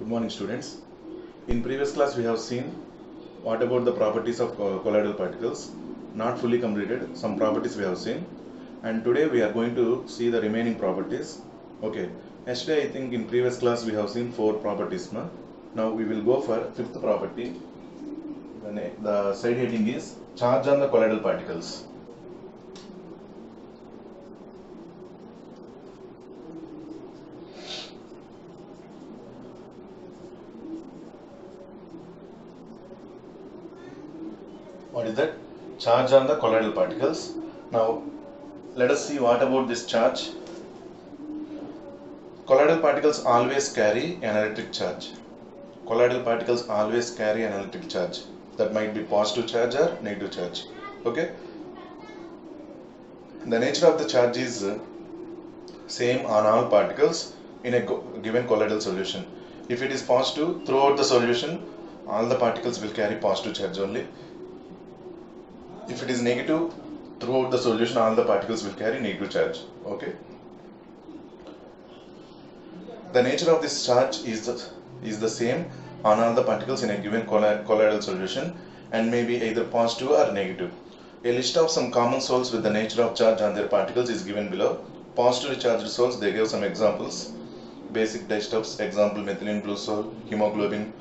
Good morning, students. In previous class we have seen what about the properties of colloidal particles. Not fully completed, some properties we have seen, and today we are going to see the remaining properties. Okay, yesterday I think in previous class we have seen 4 properties. Now we will go for 5th property. The side heading is charge on the colloidal particles. What is that? Charge on the colloidal particles. Now let us see what about this charge. Colloidal particles always carry an electric charge. Colloidal particles always carry an electric charge. That might be positive charge or negative charge. Okay. The nature of the charge is same on all particles in a given colloidal solution. If it is positive, throughout the solution, all the particles will carry positive charge only. If it is negative, throughout the solution, all the particles will carry negative charge. Okay. The nature of this charge is the same on all the particles in a given colloidal solution and may be either positive or negative. A list of some common salts with the nature of charge on their particles is given below. Positively charged salts, they gave some examples. Basic dyestuffs, example methylene blue salt, hemoglobin.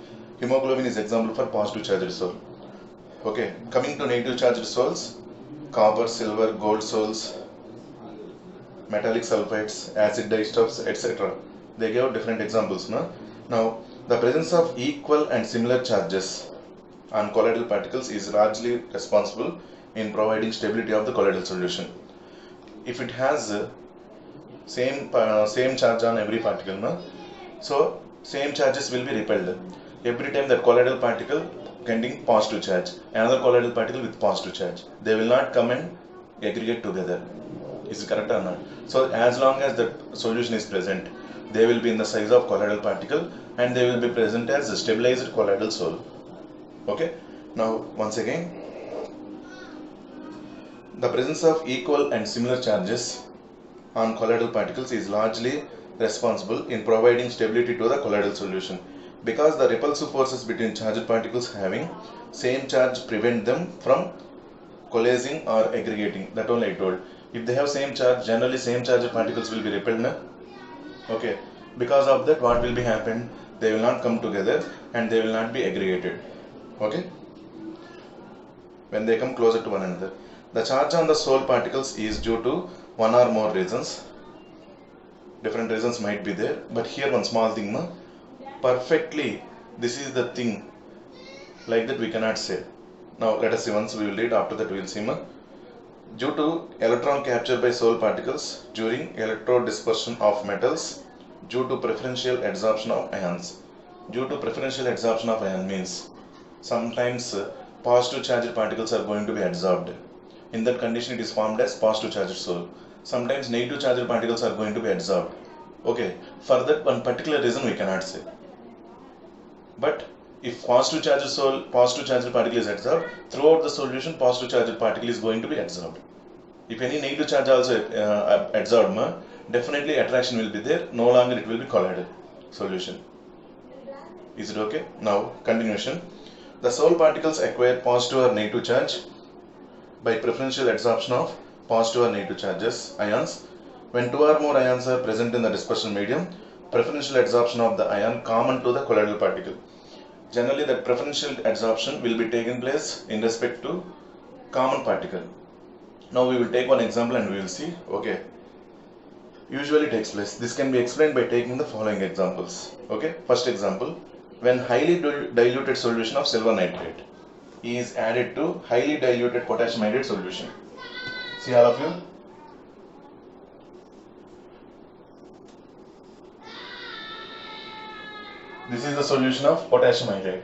Hemoglobin is example for positive charged salt. Okay, coming to negative charged salts, copper, silver, gold salts, metallic sulfides, acid dyestuffs, etc. They gave different examples. Now, the presence of equal and similar charges on colloidal particles is largely responsible in providing stability of the colloidal solution. If it has same charge on every particle, so same charges will be repelled. Every time that colloidal particle containing positive charge, another colloidal particle with positive charge, they will not come and aggregate together. Is it correct or not? So as long as the solution is present, they will be in the size of colloidal particle and they will be present as a stabilized colloidal sol. Okay. Now once again, the presence of equal and similar charges on colloidal particles is largely responsible in providing stability to the colloidal solution. Because the repulsive forces between charged particles having same charge prevent them from coalescing or aggregating. That only I told. If they have same charge, generally same charged particles will be repelled. Okay. Because of that, what will be happen? They will not come together and they will not be aggregated. Okay. When they come closer to one another. The charge on the sol particles is due to one or more reasons. Different reasons might be there. But here one small thing. Perfectly, this is the thing, like that we cannot say. Now let us see, once we will read, after that we will see. Due to electron capture by sol particles during electrode dispersion of metals, due to preferential adsorption of ions. Due to preferential adsorption of ion means sometimes positive charged particles are going to be adsorbed. In that condition it is formed as positive charged sol. Sometimes negative charged particles are going to be adsorbed. Okay, for that one particular reason we cannot say. But if positive charged particle is adsorbed, throughout the solution positive charged particle is going to be adsorbed. If any negative charge also adsorbed, definitely attraction will be there, no longer it will be colloidal solution. Is it okay? Now continuation. The sol particles acquire positive or negative charge by preferential adsorption of positive or negative charges, ions. When two or more ions are present in the dispersion medium, preferential adsorption of the ion common to the colloidal particle. Generally, that preferential adsorption will be taken place in respect to common particle. Now we will take one example and we will see. Okay. Usually takes place. This can be explained by taking the following examples. Okay. First example. When highly diluted solution of silver nitrate is added to highly diluted potassium iodide solution. See all of you. This is the solution of potassium iodide.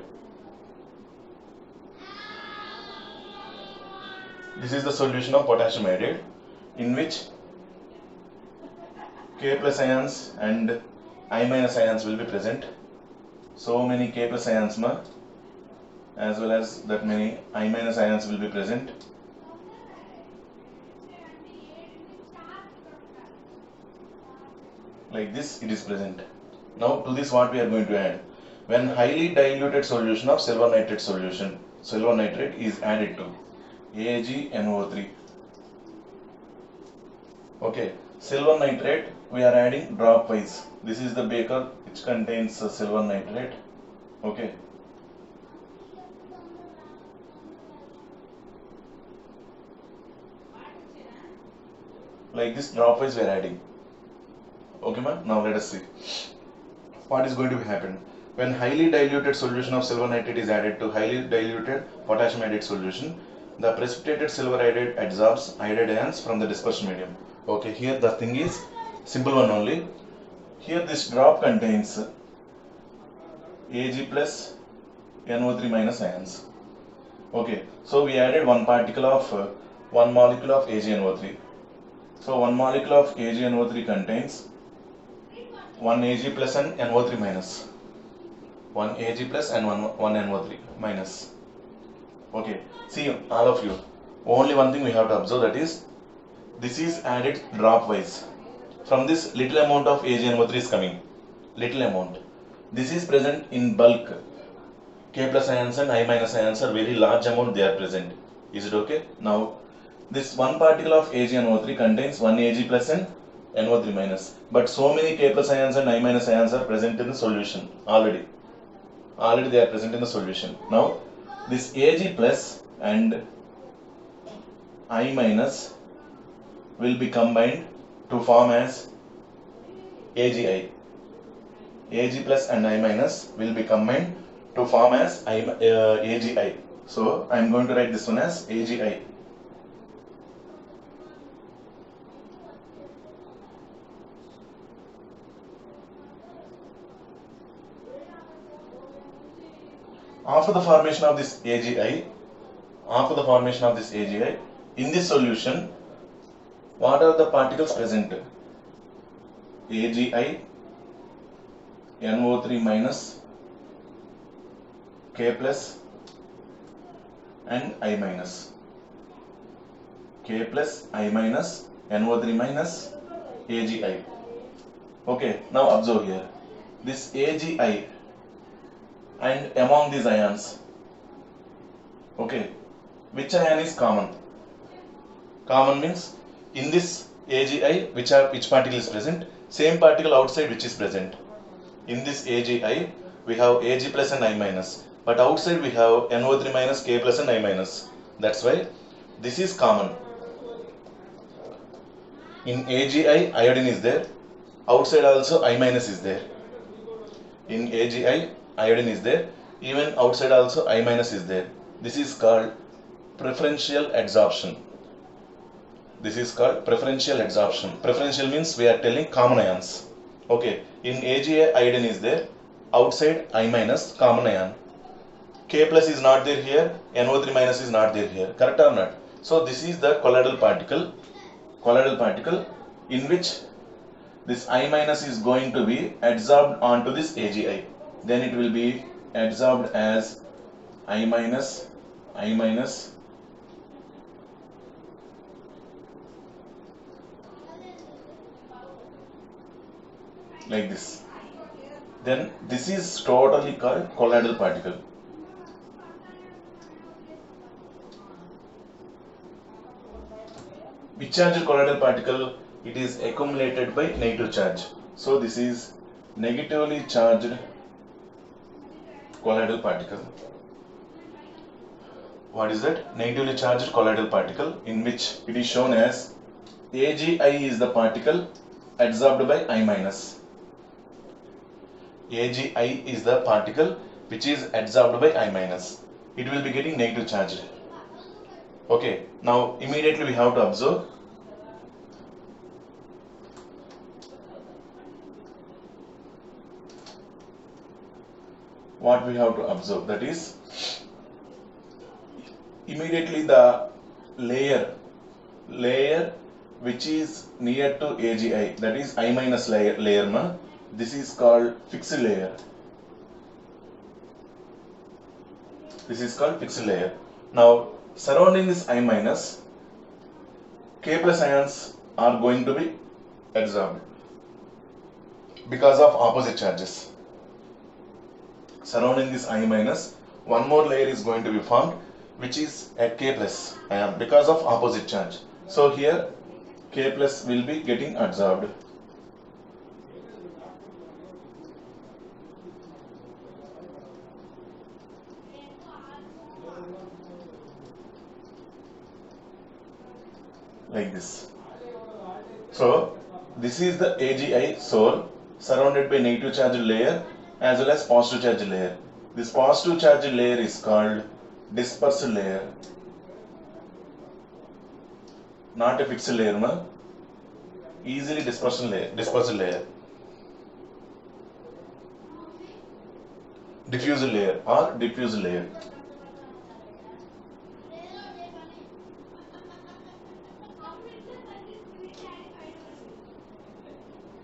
This is the solution of potassium iodide in which K plus ions and I minus ions will be present. So many K plus ions as well as that many I minus ions will be present. Like this it is present. Now to this what we are going to add? when highly diluted solution of silver nitrate is added to AgNO3. Okay, silver nitrate we are adding drop wise. This is the beaker which contains silver nitrate. Okay. Like this drop wise we are adding. Okay, ma'am. Now let us see what is going to happen when highly diluted solution of silver nitrate is added to highly diluted potassium iodide solution. The precipitated silver iodide absorbs iodide ions from the dispersion medium. Okay, here the thing is simple one only. Here this drop contains Ag plus NO3 minus ions. Okay, so we added one molecule of AgNO3. So one molecule of AgNO3 contains 1 Ag plus and NO3 minus. 1 Ag plus and 1 NO3 minus. Okay, see all of you. Only one thing we have to observe, that is this is added drop wise. From this little amount of AgNO3 is coming. Little amount. This is present in bulk. K plus ions and I minus ions are very large amount they are present. Is it okay? Now this one particle of AgNO3 contains 1 Ag plus and NO3 minus. But so many K plus ions and I minus ions are present in the solution already. Already they are present in the solution. Now this Ag plus and I minus will be combined to form as AgI. Ag plus and I minus will be combined to form as AgI. So I am going to write this one as AgI. After the formation of this AgI, in this solution, what are the particles present? AgI, NO3 minus, K plus and I minus. K plus, I minus, NO3 minus, AgI. Okay, now observe here. This AgI and among these ions, okay, which ion is common? Common means in this AgI which particle is present? Same particle outside which is present. In this AgI we have Ag plus and I minus, but outside we have NO3 minus, K plus and I minus. That's why this is common. In AgI iodine is there, outside also I minus is there. In AgI iodine is there, even outside also I minus is there. This is called preferential adsorption. Preferential means we are telling common ions. Okay, in AgI iodine is there, outside I minus common ion. K plus is not there here, NO3 minus is not there here. Correct or not? So this is the colloidal particle in which this I minus is going to be adsorbed onto this AgI. Then it will be adsorbed as I minus, like this. Then this is totally called colloidal particle. Which charged colloidal particle? It is accumulated by negative charge. So this is negatively charged colloidal particle. What is that? Negatively charged colloidal particle, in which it is shown as AgI is the particle adsorbed by I minus. AgI is the particle which is adsorbed by I minus. It will be getting negative charge. Okay, now immediately we have to observe what we have to observe, that is immediately the layer which is near to AgI, that is I minus layer na, this is called fixed layer. Now surrounding this I minus, K plus ions are going to be adsorbed because of opposite charges. surrounding this I minus, one more layer is going to be formed, which is a K plus ion because of opposite charge. So here K plus will be getting absorbed. Like this. So this is the AgI soul surrounded by negative charge layer as well as positive charge layer. This positive charge layer is called dispersed layer, not a fixed layer, ma. Easily dispersed layer, diffuse layer or diffuse layer.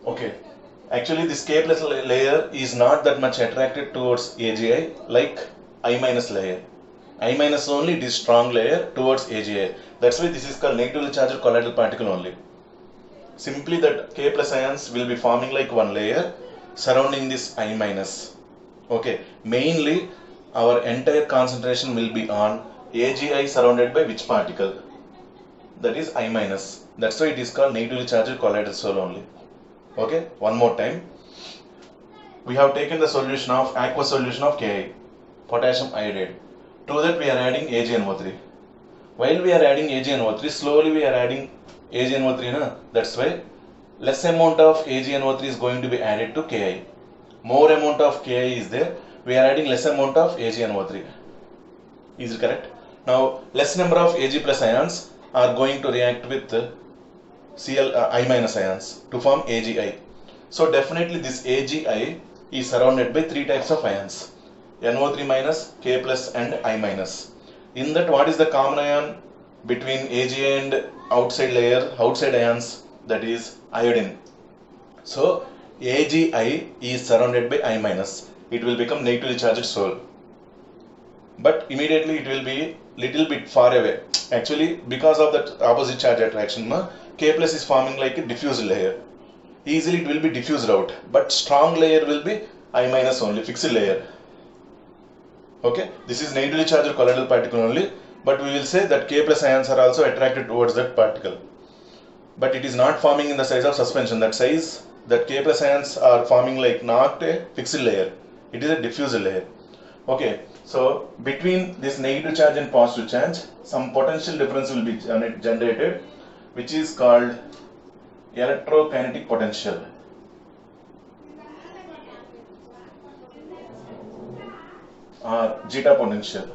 Okay, actually this K plus layer is not that much attracted towards AgI like I minus layer. I minus only, it is strong layer towards AgI. That's why this is called negatively charged colloidal particle only. Simply that K plus ions will be forming like one layer surrounding this I minus. Okay, mainly our entire concentration will be on AgI surrounded by which particle? That is I minus. That's why it is called negatively charged colloidal soul only. Okay, one more time. We have taken the solution of aqueous solution of Ki, potassium iodide. To that we are adding AgNO3. While we are adding AgNO3, slowly we are adding AgNO3. Na? That's why less amount of AgNO3 is going to be added to Ki. More amount of Ki is there. We are adding less amount of AgNO3. Is it correct? Now less number of Ag plus ions are going to react with I minus ions to form AgI. So definitely this AgI is surrounded by three types of ions: NO3 minus, K plus and I minus. In that, what is the common ion between AgI and outside ions? That is iodine. So AgI is surrounded by I minus. It will become negatively charged soul. But immediately it will be little bit far away. Actually, because of that opposite charge attraction, K plus is forming like a diffuse layer. Easily it will be diffused out, but strong layer will be I minus only, fixed layer. Okay, this is negatively charged colloidal particle only, but we will say that K plus ions are also attracted towards that particle. But it is not forming in the size of suspension. That size, that K plus ions are forming like not a fixed layer. It is a diffuse layer. Okay, so between this negative charge and positive charge, some potential difference will be generated, which is called electrokinetic potential. Or zeta potential.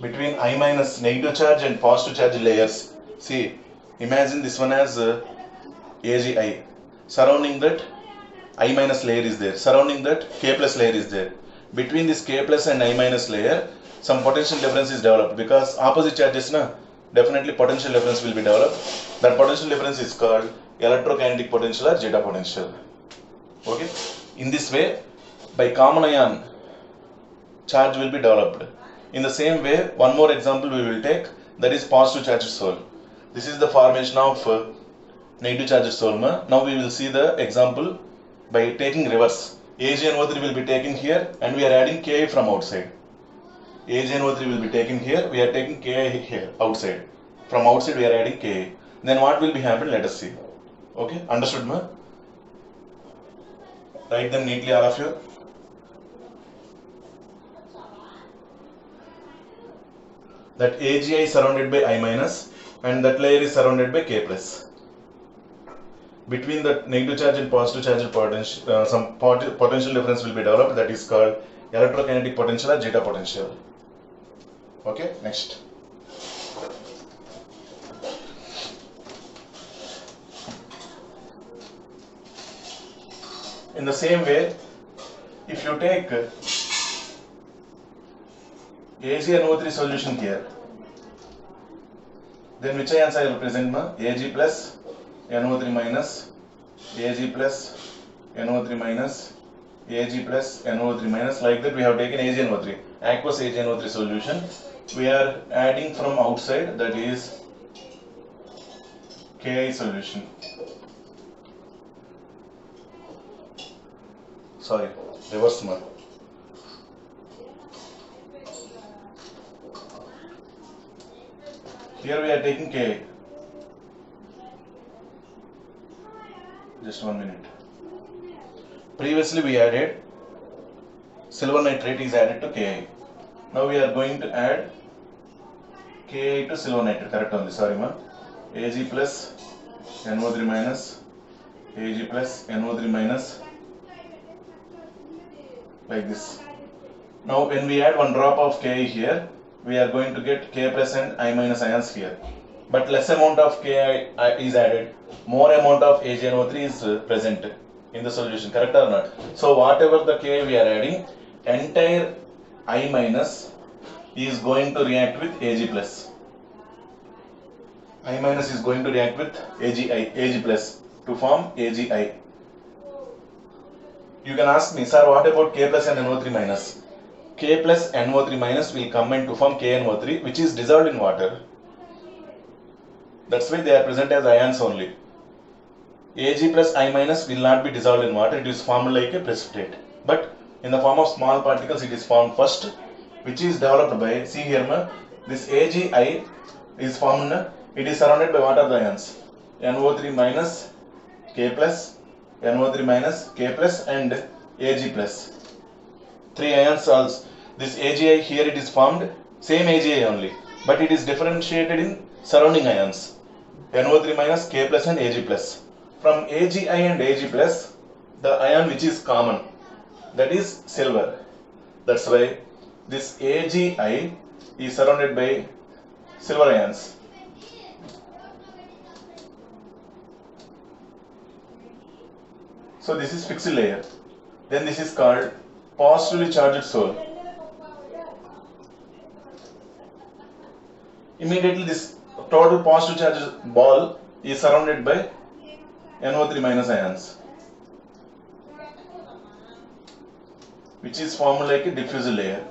Between I minus negative charge and positive charge layers. See, imagine this one as AgI. Surrounding that I minus layer is there. Surrounding that K plus layer is there. Between this K plus and I minus layer, some potential difference is developed because opposite charges, definitely potential difference will be developed. That potential difference is called electrokinetic potential or zeta potential. Okay. In this way, by common ion, charge will be developed. In the same way, one more example we will take, that is positive charged soul. This is the formation of negative charged soul. Now we will see the example by taking reverse. AgNO3 will be taken here and we are adding Ki from outside. AgNO3 will be taken here, we are taking Ki here, outside. From outside we are adding Ki. Then what will be happen? Let us see. Okay, understood, ma? Write them neatly, all of you. That AgI is surrounded by I minus and that layer is surrounded by K plus. Between the negative charge and positive charge potential, some potential difference will be developed, that is called electrokinetic potential or zeta potential. Okay, next. In the same way, if you take AgNO3 solution here, then which ions I will present? Ag plus NO3 minus, Ag plus NO3 minus, Ag plus NO3 minus. Like that we have taken AgNO3, aqueous AgNO3 solution. We are adding from outside, that is Ki solution. sorry, reverse ma. Here we are taking Ka. Just 1 minute. Previously we added silver nitrate is added to Ki. Now we are going to add Ki to silver nitrate. Correct only. Sorry ma. Ag plus NO3 minus Ag plus NO3 minus, like this. Now when we add one drop of Ka here, we are going to get K plus and I minus ions here. But less amount of Ki is added, more amount of AgNO3 is present in the solution, correct or not? So whatever the Ki we are adding, entire I minus is going to react with Ag plus. I minus is going to react with Ag plus to form AgI. You can ask me, sir, what about K plus and NO3 minus? K plus NO3 minus will combine to form KNO3, which is dissolved in water. That's why they are present as ions only. Ag plus I minus will not be dissolved in water, it is formed like a precipitate. But in the form of small particles, it is formed first, which is developed by, see here, this AgI is formed, it is surrounded by what are the ions? NO3 minus, K plus, NO3 minus, K plus and Ag plus. 3 ions also. This AgI here it is formed, same AgI only, but it is differentiated in surrounding ions. NO3 minus, K plus and Ag plus. From AgI and Ag plus, the ion which is common, that is silver. That's why this AgI is surrounded by silver ions. So this is fixed layer. Then this is called positively charged soul. Immediately this total positive charged ball is surrounded by NO3 minus ions, which is formed like a diffuse layer.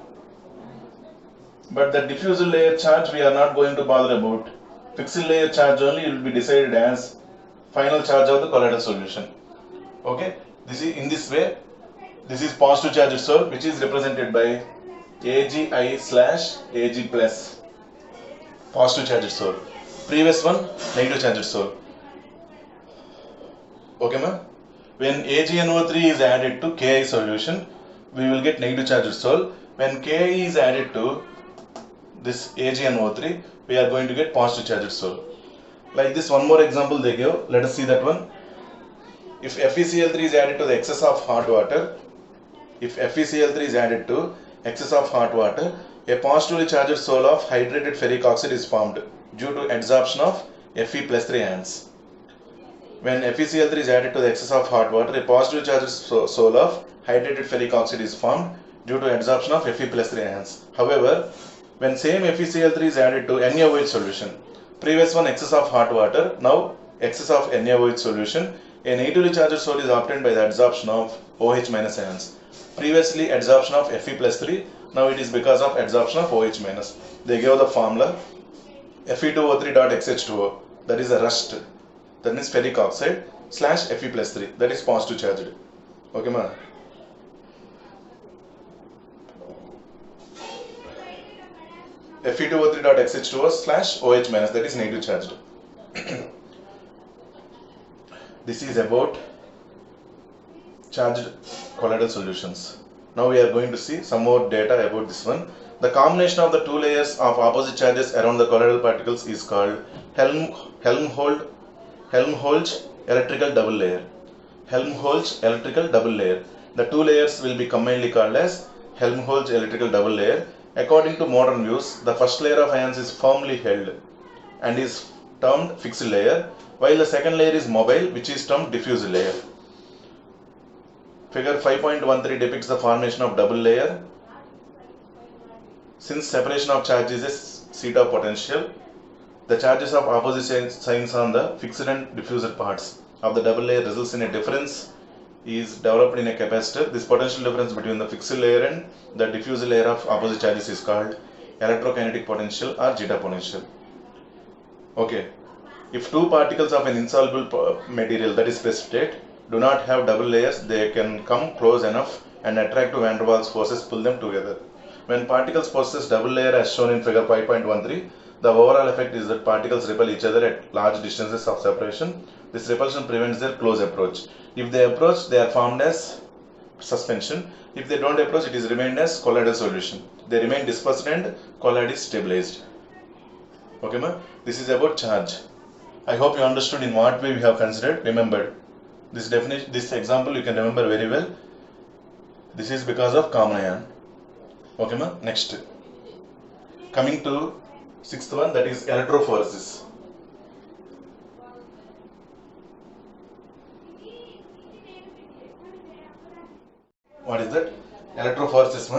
But the diffuse layer charge we are not going to bother about. Fixed layer charge only will be decided as final charge of the colloidal solution. Okay, this is in this way. This is positive charged soul, which is represented by AgI slash Ag plus. Positive charged soul. Previous one, negative charged soul. Okay, ma? When AgNO3 is added to Ki solution, we will get negative charged soul. When Ki is added to this AgNO3, we are going to get positive charged soul. Like this, one more example they give. Let us see that one. If FeCl3 is added to the excess of hot water, a positively charged soul of hydrated ferric oxide is formed due to adsorption of Fe plus 3 ions. When FeCl3 is added to the excess of hot water, a positively charged soul of hydrated ferric oxide is formed due to adsorption of Fe plus 3 ions. However, when same FeCl3 is added to NaOH solution, previous one excess of hot water, now excess of NaOH solution, a negatively charged soul is obtained by the adsorption of OH minus ions. Previously adsorption of Fe plus 3, now it is because of adsorption of OH minus. They gave the formula Fe2O3.XH2O, that is a rust, that is ferric oxide slash Fe plus 3, that is positive charged. Okay ma? Fe2O3.XH2O slash OH minus, that is negative charged. This is about charged colloidal solutions. Now we are going to see some more data about this one. The combination of the two layers of opposite charges around the colloidal particles is called Helmholtz electrical double layer. Helmholtz electrical double layer. The two layers will be commonly called as Helmholtz electrical double layer. According to modern views, the first layer of ions is firmly held and is termed fixed layer, while the second layer is mobile, which is termed diffuse layer. Figure 5.13 depicts the formation of double layer. Since separation of charge is a seat of potential, the charges of opposite signs on the fixed and diffused parts of the double layer results in a difference is developed in a capacitor. This potential difference between the fixed layer and the diffuse layer of opposite charges is called electrokinetic potential or zeta potential. Okay, if two particles of an insoluble material, that is precipitate, do not have double layers, they can come close enough and attractive van der Waals forces pull them together. When particles possess double layer as shown in figure 5.13, the overall effect is that particles repel each other at large distances of separation. This repulsion prevents their close approach. If they approach, they are formed as suspension. If they don't approach, it is remained as colloidal solution. They remain dispersed and colloid is stabilized. Okay, ma? This is about charge. I hope you understood in what way we have considered. Remember, this definition, this example you can remember very well. This is because of common ion. Okay, ma? Next. Coming to sixth one, that is electrophoresis. What is that? Electrophoresis.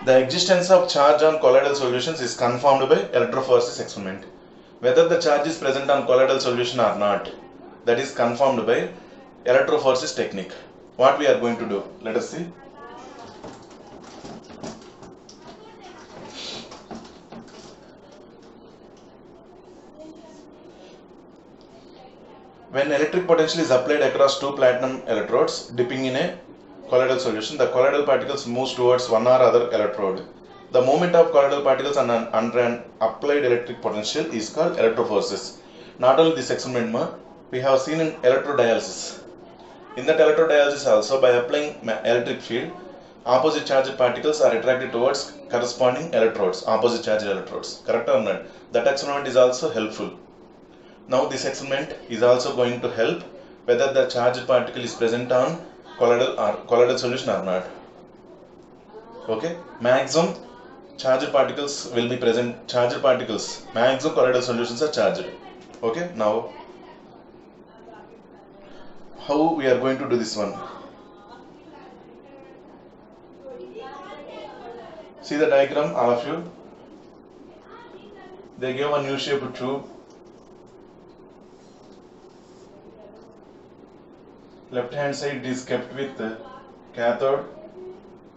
The existence of charge on colloidal solutions is confirmed by electrophoresis experiment. Whether the charge is present on colloidal solution or not, that is confirmed by electrophoresis technique. What we are going to do? Let us see. When electric potential is applied across two platinum electrodes dipping in a colloidal solution, the colloidal particles moves towards one or other electrode. The movement of colloidal particles under an applied electric potential is called electrophoresis. Not only this experiment, we have seen in electrodialysis. In that electrodialysis also, by applying electric field, opposite charged particles are attracted towards corresponding electrodes, opposite charged electrodes. Correct or not? That experiment is also helpful. Now this experiment is also going to help whether the charged particle is present on colloidal solution or not. Okay, maximum charged particles will be present. Charged particles, maximum colloidal solutions are charged. Okay, now how we are going to do this one? See the diagram, all of you. They gave a U-shaped tube. Left hand side it is kept with cathode,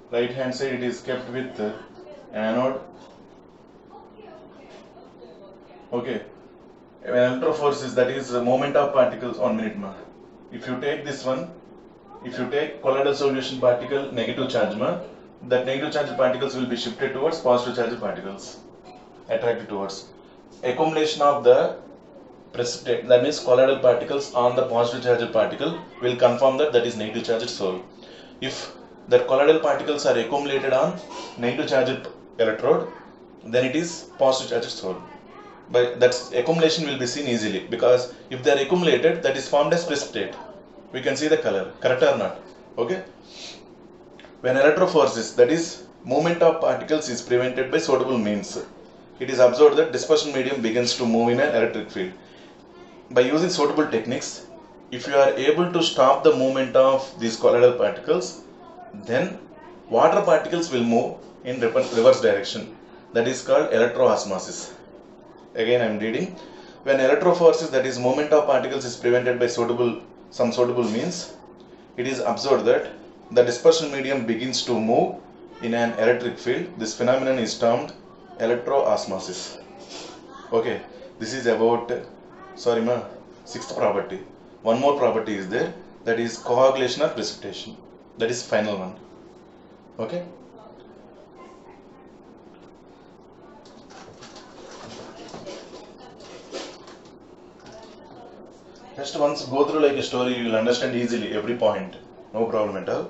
right hand side it is kept with anode. Okay, electrophoresis, that is moment of particles. 1 minute ma. If you take this one, if you take colloidal solution particle negative charge ma, that negative charge particles will be shifted towards positive charge particles, attracted towards. Accumulation of the precipitate, that means colloidal particles on the positive charged particle, will confirm that that is negative charged soul. If the colloidal particles are accumulated on negative charged electrode, then it is positive charged soul. But that accumulation will be seen easily, because if they are accumulated, that is formed as precipitate. We can see the color. Correct or not? Okay. When electrophoresis, that is movement of particles, is prevented by suitable means, it is observed that dispersion medium begins to move in an electric field. By using suitable techniques, if you are able to stop the movement of these colloidal particles, then water particles will move in reverse direction. That is called electroosmosis. Again I am reading. When electrophoresis, that is movement of particles, is prevented by some suitable means, it is observed that the dispersion medium begins to move in an electric field. This phenomenon is termed electroosmosis. Okay, this is about sixth property. One more property is there, that is coagulation or precipitation. That is final one. Okay. Just once go through like a story, you will understand easily every point. No problem at all.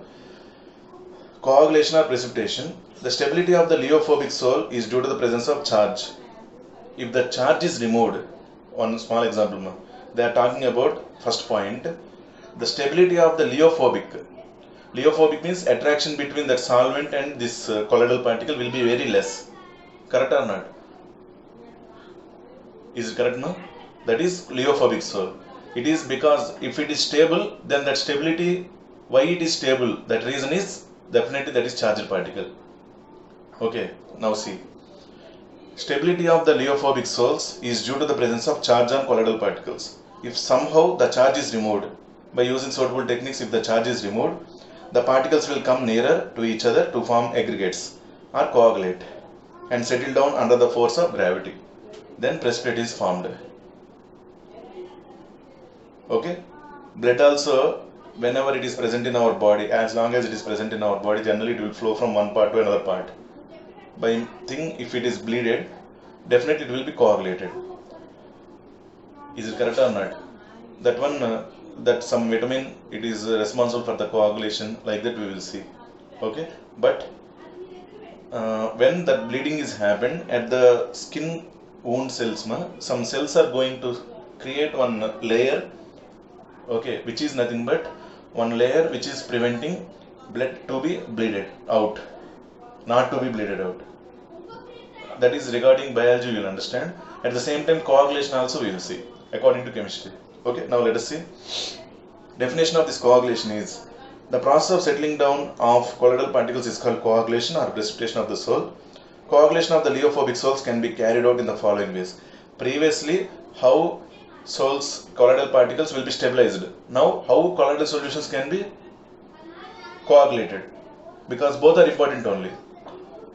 Coagulation or precipitation. The stability of the leophobic soul is due to the presence of charge. If the charge is removed, one small example, they are talking about first point, the stability of the leophobic. Leophobic means attraction between that solvent and this colloidal particle will be very less. Correct or not? Is it correct now? That is leophobic soul. It is because if it is stable, then that stability, why it is stable, that reason is definitely that is charged particle. Okay, now see. Stability of the leophobic souls is due to the presence of charge on colloidal particles. If somehow the charge is removed, by using suitable techniques, if the charge is removed, the particles will come nearer to each other to form aggregates or coagulate and settle down under the force of gravity. Then precipitate is formed. Okay. Blood also whenever it is present in our body, as long as it is present in our body, generally it will flow from one part to another part. By thing, if it is bleeded, definitely it will be coagulated. Is it correct or not? That one, that some vitamin, it is responsible for the coagulation, like that we will see. Okay, but when that bleeding is happened at the skin wound cells, some cells are going to create one layer, okay, which is nothing but one layer which is preventing blood to be bleeded out, not to be bleeded out. That is regarding biology, you will understand. At the same time, coagulation also we will see according to chemistry. Okay, now let us see. Definition of this coagulation is the process of settling down of colloidal particles is called coagulation or precipitation of the soul. Coagulation of the lyeophobic sols can be carried out in the following ways. Previously, how sols colloidal particles will be stabilized. Now, how colloidal solutions can be coagulated, because both are important only.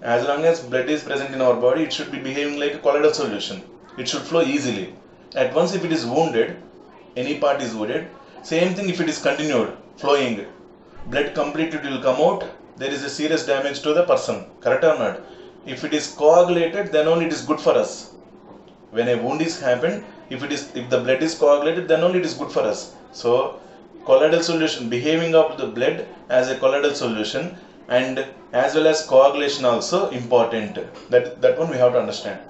As long as blood is present in our body, it should be behaving like a colloidal solution. It should flow easily. At once, if it is wounded, any part is wounded, same thing if it is continued flowing, blood completely will come out, there is a serious damage to the person. Correct or not? If it is coagulated, then only it is good for us. When a wound is happened, if the blood is coagulated, then only it is good for us. So, colloidal solution, behaving of the blood as a colloidal solution, and as well as coagulation also important. That one we have to understand.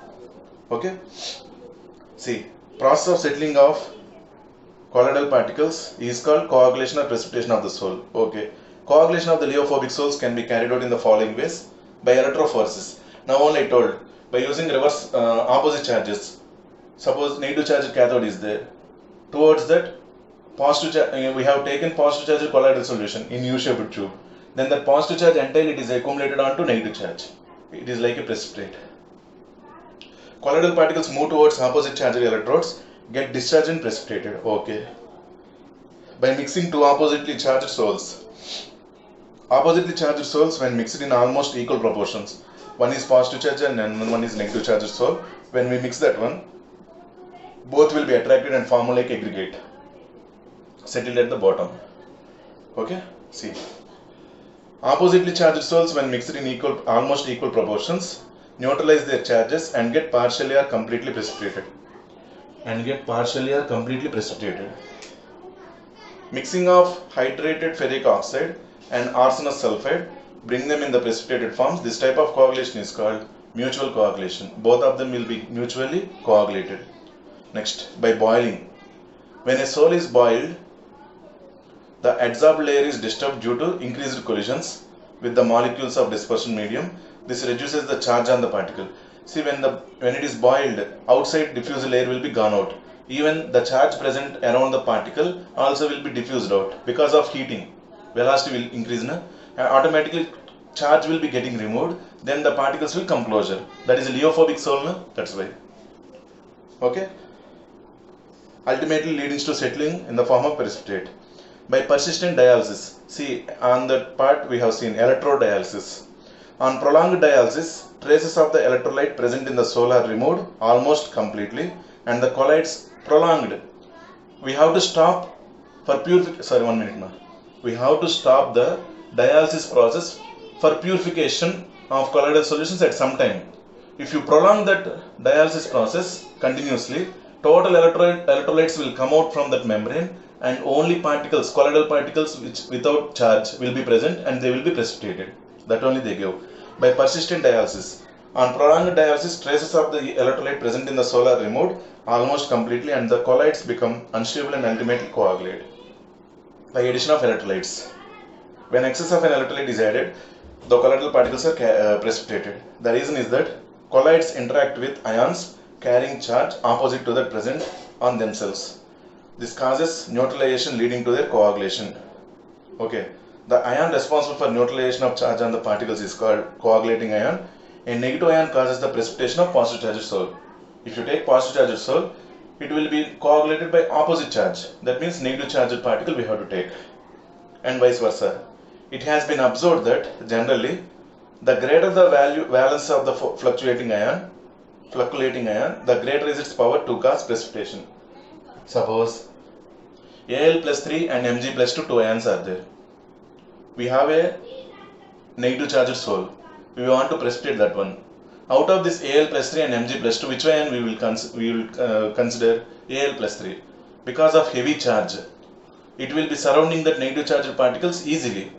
Okay. See, process of settling of colloidal particles is called coagulation or precipitation of the soul. Okay. Coagulation of the lyeophobic sols can be carried out in the following ways: by electrophoresis. Now only I told, by using reverse opposite charges. Suppose negative charged cathode is there. Towards that, we have taken positive charged colloidal solution in U-shaped tube. Then the positive charge entirely it is accumulated onto negative charge. It is like a precipitate. Colloidal particles move towards opposite charged electrodes, get discharged and precipitated. Okay. By mixing two oppositely charged sols. Oppositely charged sols, when mixed in almost equal proportions, one is positive charge and one is negative charged sol. When we mix that one, both will be attracted and form like aggregate, settled at the bottom. Okay. See. Oppositely charged sols, when mixed in almost equal proportions, neutralize their charges and get partially or completely precipitated. Mixing of hydrated ferric oxide and arsenic sulfide, bring them in the precipitated forms. This type of coagulation is called mutual coagulation. Both of them will be mutually coagulated. Next, by boiling. When a sol is boiled, the adsorbed layer is disturbed due to increased collisions with the molecules of dispersion medium. This reduces the charge on the particle. See, when it is boiled, outside diffuse layer will be gone out. Even the charge present around the particle also will be diffused out because of heating. Velocity will increase, automatically charge will be getting removed. Then the particles will come closer. That is a lyeophobic sol. That's why. Okay. Ultimately leading to settling in the form of precipitate. By persistent dialysis. See, on that part we have seen electrodialysis. On prolonged dialysis, traces of the electrolyte present in the sol are removed almost completely and the colloids prolonged. We have to stop for purification. We have to stop the dialysis process for purification of colloidal solutions at some time. If you prolong that dialysis process continuously, total electrolytes will come out from that membrane and only particles, colloidal particles which without charge will be present and they will be precipitated. That only they give. By persistent dialysis. On prolonged dialysis, traces of the electrolyte present in the sol are removed almost completely and the colloids become unstable and ultimately coagulate. By addition of electrolytes. When excess of an electrolyte is added, the colloidal particles are precipitated. The reason is that colloids interact with ions carrying charge opposite to that present on themselves. This causes neutralization leading to their coagulation. Okay. The ion responsible for neutralization of charge on the particles is called coagulating ion. A negative ion causes the precipitation of positive charged sol. If you take positive charged sol, it will be coagulated by opposite charge. That means negative charged particle we have to take. And vice versa. It has been observed that generally, the greater the valence of the fluctuating ion, the greater is its power to cause precipitation. Suppose Al plus 3 and Mg plus 2 ions are there. We have a negative charged soul. We want to precipitate that one. Out of this Al plus 3 and Mg plus 2, which ion we will consider? Al plus 3. Because of heavy charge, it will be surrounding that negative charged particles easily.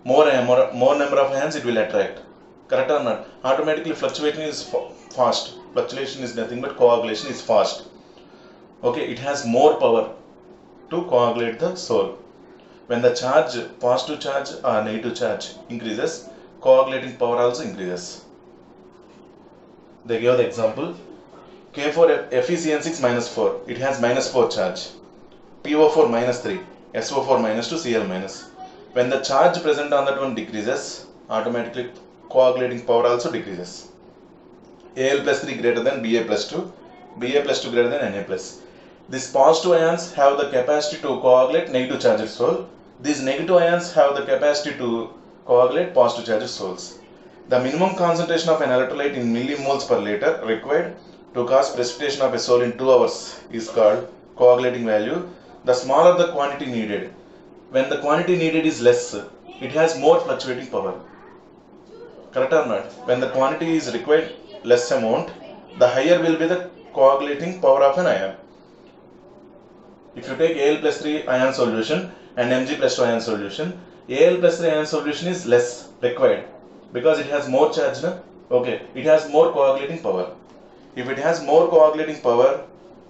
More number of ions it will attract. Correct or not? Automatically fluctuation is fast. Fluctuation is nothing but coagulation is fast. Okay, it has more power to coagulate the soul. When the charge, positive charge or negative charge increases, coagulating power also increases. They give the example. K4 FeCN6 minus 4. It has minus 4 charge. PO4 minus 3. SO4 minus 2. Cl minus. When the charge present on that one decreases, automatically coagulating power also decreases. Al plus 3 greater than Ba plus 2. Ba plus 2 greater than Na plus. These positive ions have the capacity to coagulate negative charged soul. These negative ions have the capacity to coagulate positive charged souls. The minimum concentration of an electrolyte in millimoles per liter required to cause precipitation of a soul in 2 hours is called coagulating value. The smaller the quantity needed. When the quantity needed is less, it has more fluctuating power. Correct or not? When the quantity is required less amount, the higher will be the coagulating power of an ion. If you take Al plus 3 ion solution and Mg plus 2 ion solution, Al plus 3 ion solution is less required because it has more charge. Okay, it has more coagulating power. If it has more coagulating power,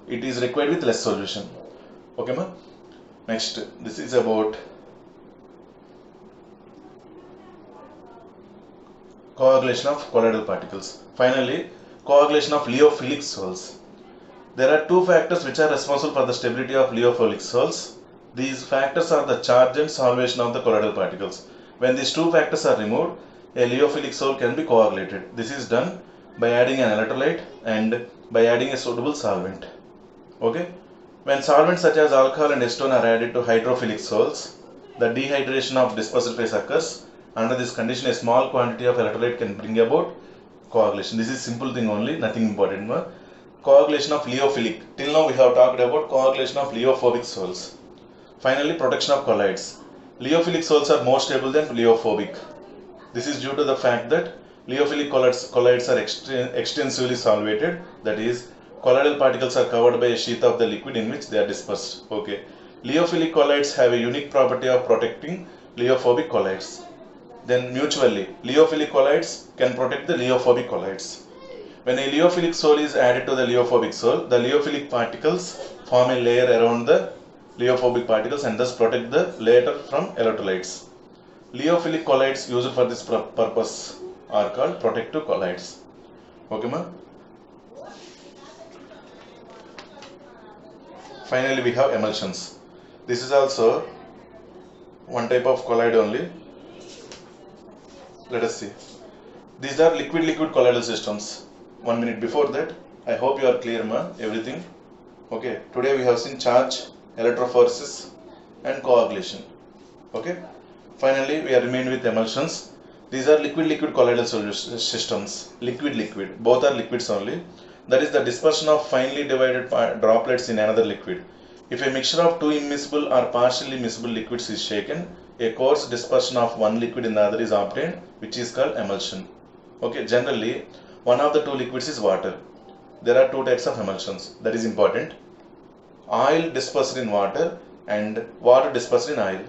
it is required with less solution. Okay, ma? Next, this is about coagulation of colloidal particles. Finally, coagulation of lyophilic sols. There are 2 factors which are responsible for the stability of lyophilic sols. These factors are the charge and solvation of the colloidal particles. When these 2 factors are removed, a lyophilic sol can be coagulated. This is done by adding an electrolyte and by adding a suitable solvent. Okay? When solvents such as alcohol and acetone are added to hydrophilic sols, the dehydration of dispersed phase occurs. Under this condition, a small quantity of electrolyte can bring about coagulation. This is simple thing only, nothing important. Coagulation of lyophilic. Till now we have talked about coagulation of lyophobic sols. Finally, protection of colloids. Lyophilic sols are more stable than lyophobic. This is due to the fact that lyophilic colloids are extensively solvated. That is, colloidal particles are covered by a sheath of the liquid in which they are dispersed. Okay. Lyophilic colloids have a unique property of protecting lyophobic colloids. Then mutually, lyophilic colloids can protect the lyophobic colloids. When a lyophilic sol is added to the lyophobic sol, the lyophilic particles form a layer around the lyophobic particles and thus protect the latter from electrolytes. Lyophilic colloids used for this purpose are called protective colloids. Okay, ma? Finally, we have emulsions. This is also one type of colloid only. Let us see. These are liquid-liquid colloidal systems. 1 minute before that, I hope you are clear, ma, everything. Okay, today we have seen charge, electrophoresis and coagulation. Okay, finally we are remained with emulsions. These are liquid-liquid colloidal systems. Liquid-liquid, both are liquids only. That is the dispersion of finely divided droplets in another liquid. If a mixture of 2 immiscible or partially miscible liquids is shaken, a coarse dispersion of one liquid in the other is obtained, which is called emulsion. Okay, generally, one of the 2 liquids is water. There are 2 types of emulsions. That is important. Oil dispersed in water and water dispersed in oil.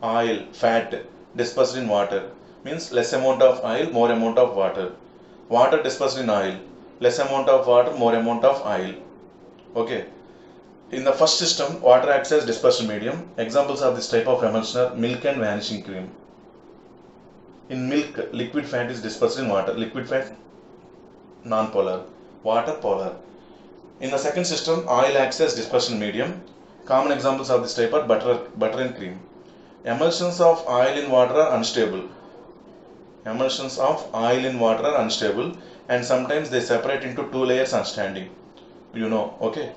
Oil, fat dispersed in water means less amount of oil, more amount of water. Water dispersed in oil, less amount of water, more amount of oil. Okay. In the first system, water acts as dispersion medium. Examples of this type of emulsion are milk and vanishing cream. In milk, liquid fat is dispersed in water. Liquid fat, non-polar. Water, polar. In the second system, oil acts as dispersion medium. Common examples of this type are butter and cream. Emulsions of oil in water are unstable. Emulsions of oil in water are unstable and sometimes they separate into 2 layers on standing. You know, okay.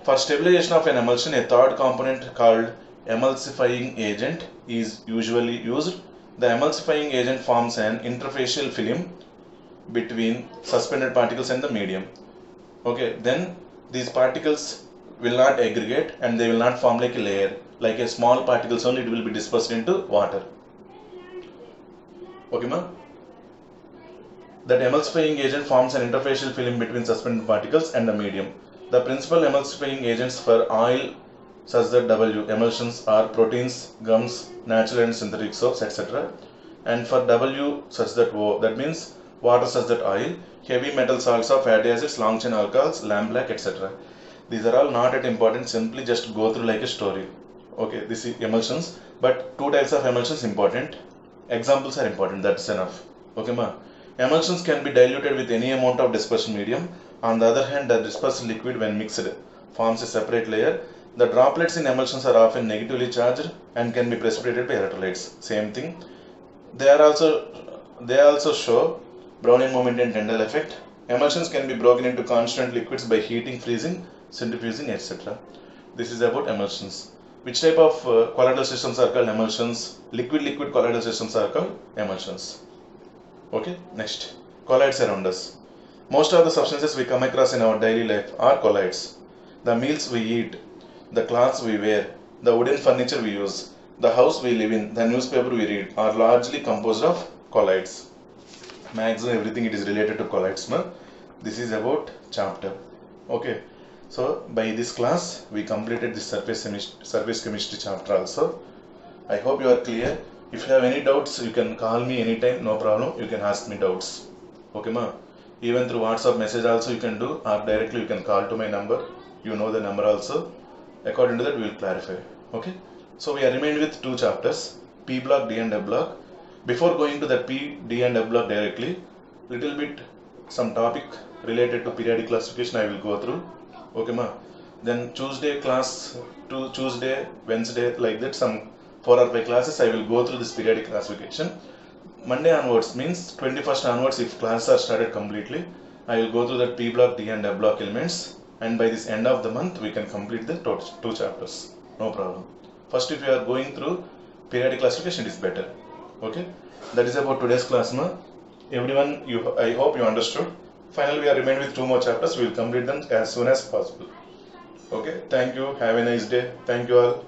For stabilization of an emulsion, a third component called emulsifying agent is usually used. The emulsifying agent forms an interfacial film between suspended particles and the medium. Okay, then these particles will not aggregate and they will not form like a layer. Like a small particles only, it will be dispersed into water. Okay, ma? That emulsifying agent forms an interfacial film between suspended particles and the medium. The principal emulsifying agents for oil such that W emulsions are proteins, gums, natural and synthetic soaps, etc. And for W such that O, that means water such that oil, heavy metal salts of fatty acids, long chain alcohols, lamp black, etc. These are all not that important, simply just go through like a story. Okay, this is emulsions, but two types of emulsions important. Examples are important, that's enough. Okay, ma? Emulsions can be diluted with any amount of dispersion medium. On the other hand, the dispersed liquid when mixed forms a separate layer. The droplets in emulsions are often negatively charged and can be precipitated by electrolytes. Same thing. They also show Brownian moment and Tyndall effect. Emulsions can be broken into constant liquids by heating, freezing, centrifuging, etc. This is about emulsions. Which type of colloidal systems are called emulsions? Liquid-liquid colloidal systems are called emulsions. Okay, next. Colloids around us. Most of the substances we come across in our daily life are colloids. The meals we eat, the clothes we wear, the wooden furniture we use, the house we live in, the newspaper we read are largely composed of colloids. Maximum everything it is related to colloids. No? This is about chapter. Okay. So by this class we completed this surface chemistry chapter also. I hope you are clear. If you have any doubts, you can call me anytime, no problem. You can ask me doubts. Okay, ma? Even through WhatsApp message also you can do, or directly you can call to my number. You know the number also. According to that, we will clarify. Okay? So we are remained with two chapters, P block, D and F block. Before going to the P, D and F block directly, little bit some topic related to periodic classification I will go through. Okay, ma? Then Tuesday class to Tuesday, Wednesday, like that, some 4 or 5 classes I will go through this periodic classification. Monday onwards means 21st onwards, if classes are started completely, I will go through the P block, D and F block elements, and by this end of the month we can complete the two chapters. No problem. First, if you are going through periodic classification, it is better. Okay, that is about today's class, ma. Everyone, I hope you understood. Finally, we are remained with 2 more chapters. We will complete them as soon as possible. Okay, thank you. Have a nice day. Thank you all.